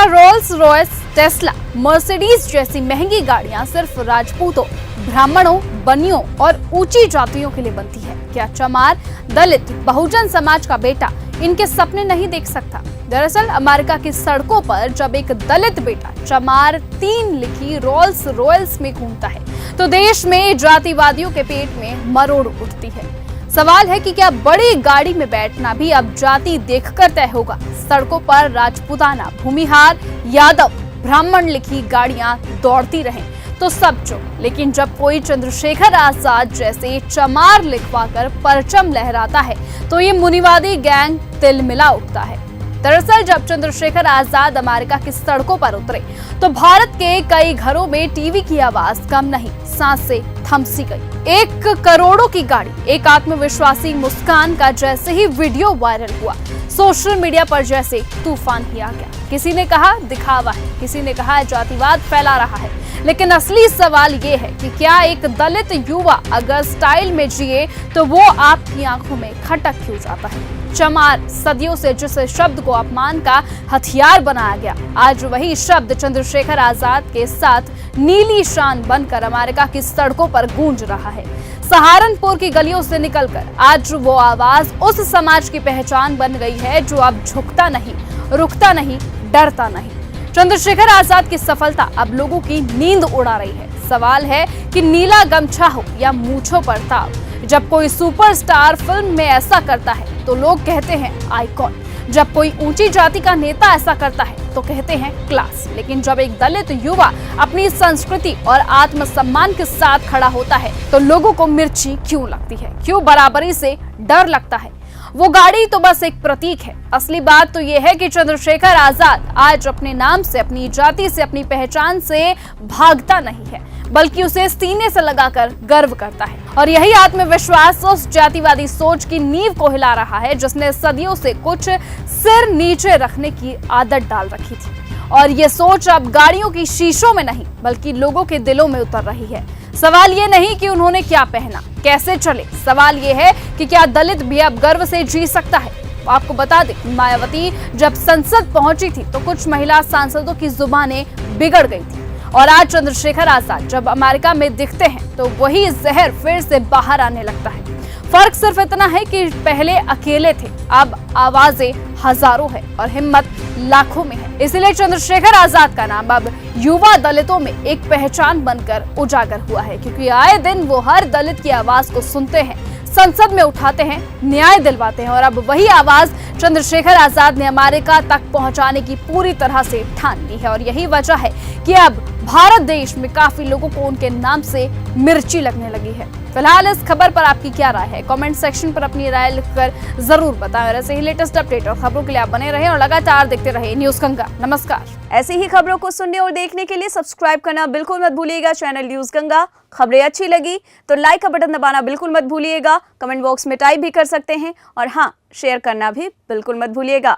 Rolls Royce, Tesla, Mercedes जैसी महंगी गाड़ियां सिर्फ राजपूतों, ब्राह्मणों, बनियों और ऊंची जातियों के लिए बनती है। क्या चमार, दलित, बहुजन समाज का बेटा इनके सपने नहीं देख सकता? दरअसल अमेरिका की सड़कों पर जब एक दलित बेटा चमार 3 लिखी रोल्स रॉयल्स में घूमता है तो देश में जातिवादियों के पेट में मरोड़ उठती है। सवाल है कि क्या बड़ी गाड़ी में बैठना भी अब जाति देखकर तय होगा? सड़कों पर राजपूताना, भूमिहार, यादव, ब्राह्मण लिखी गाड़ियां दौड़ती रहें तो सब चुप, लेकिन जब कोई चंद्रशेखर आजाद जैसे चमार लिखवाकर परचम लहराता है तो ये मुनिवादी गैंग तिलमिला उठता है। दरअसल जब चंद्रशेखर आजाद अमेरिका की सड़कों पर उतरे तो भारत के कई घरों में टीवी की आवाज कम नहीं, सांसें थम सी गई। 1 करोड़ों की गाड़ी, एक आत्मविश्वासी मुस्कान का जैसे ही वीडियो वायरल हुआ, सोशल मीडिया पर जैसे तूफान ही आ गया। किसी ने कहा दिखावा है, किसी ने कहा जातिवाद फैला रहा है, लेकिन असली सवाल ये है कि क्या एक दलित युवा अगर स्टाइल में जिए तो वो आपकी आंखों में खटक क्यों जाता है? चमार, सदियों से जिस शब्द को अपमान का हथियार बनाया गया, आज वही शब्द चंद्रशेखर आजाद के साथ नीली शान बनकर अमेरिका की सड़कों पर गूंज रहा है। सहारनपुर की गलियों से निकलकर आज वो आवाज उस समाज की पहचान बन गई है जो अब झुकता नहीं, रुकता नहीं, डरता नहीं। चंद्रशेखर आजाद की सफलता अब लोगों की नींद उड़ा रही है। सवाल है कि नीला गमछा हो या मूंछों पर ताव, जब कोई सुपरस्टार फिल्म में ऐसा करता है तो लोग कहते हैं आइकॉन, जब कोई ऊंची जाति का नेता ऐसा करता है तो कहते हैं क्लास, लेकिन जब एक दलित युवा अपनी संस्कृति और आत्मसम्मान के साथ खड़ा होता है तो लोगों को मिर्ची क्यों लगती है? क्यों बराबरी से डर लगता है? वो गाड़ी तो बस एक प्रतीक है। असली बात तो ये है कि चंद्रशेखर आजाद आज अपने नाम से, अपनी जाति से, अपनी पहचान से भागता नहीं है, बल्कि उसे सीने से लगाकर गर्व करता है। और यही आत्मविश्वास उस जातिवादी सोच की नींव को हिला रहा है जिसने सदियों से कुछ सिर नीचे रखने की आदत डाल रखी थी। और ये सोच अब गाड़ियों की शीशों में नहीं बल्कि लोगों के दिलों में उतर रही है। सवाल ये नहीं कि उन्होंने क्या पहना, कैसे चले, सवाल ये है कि क्या दलित भी अब गर्व से जी सकता है? आपको बता दें, मायावती जब संसद पहुंची थी तो कुछ महिला सांसदों की जुबानें बिगड़ गई थी, और आज चंद्रशेखर आजाद जब अमेरिका में दिखते हैं तो वही जहर फिर से बाहर आने लगता है। फर्क सिर्फ इतना है कि पहले अकेले थे, अब आवाजें हजारों है और हिम्मत लाखों में है। इसलिए चंद्रशेखर आजाद का नाम अब युवा दलितों में एक पहचान बनकर उजागर हुआ है, क्योंकि आए दिन वो हर दलित की आवाज को सुनते हैं, संसद में उठाते हैं, न्याय दिलवाते हैं। और अब वही आवाज चंद्रशेखर आजाद ने अमेरिका तक पहुंचाने की पूरी तरह से ठान ली है। और यही वजह है कि अब भारत देश में काफी लोगों को उनके नाम से मिर्ची लगने लगी है। फिलहाल इस खबर पर आपकी क्या राय है? कमेंट सेक्शन पर अपनी राय लिखकर जरूर बताएं। और ऐसे ही लेटेस्ट अपडेट और खबरों के लिए आप बने रहें और लगातार देखते रहे न्यूज गंगा। नमस्कार। ऐसी ही खबरों को सुनने और देखने के लिए सब्सक्राइब करना बिल्कुल मत भूलिएगा चैनल न्यूज गंगा। खबरें अच्छी लगी तो लाइक का बटन दबाना बिल्कुल मत भूलिएगा। कमेंट बॉक्स में टाइप भी कर सकते हैं और हाँ, शेयर करना भी बिल्कुल मत भूलिएगा।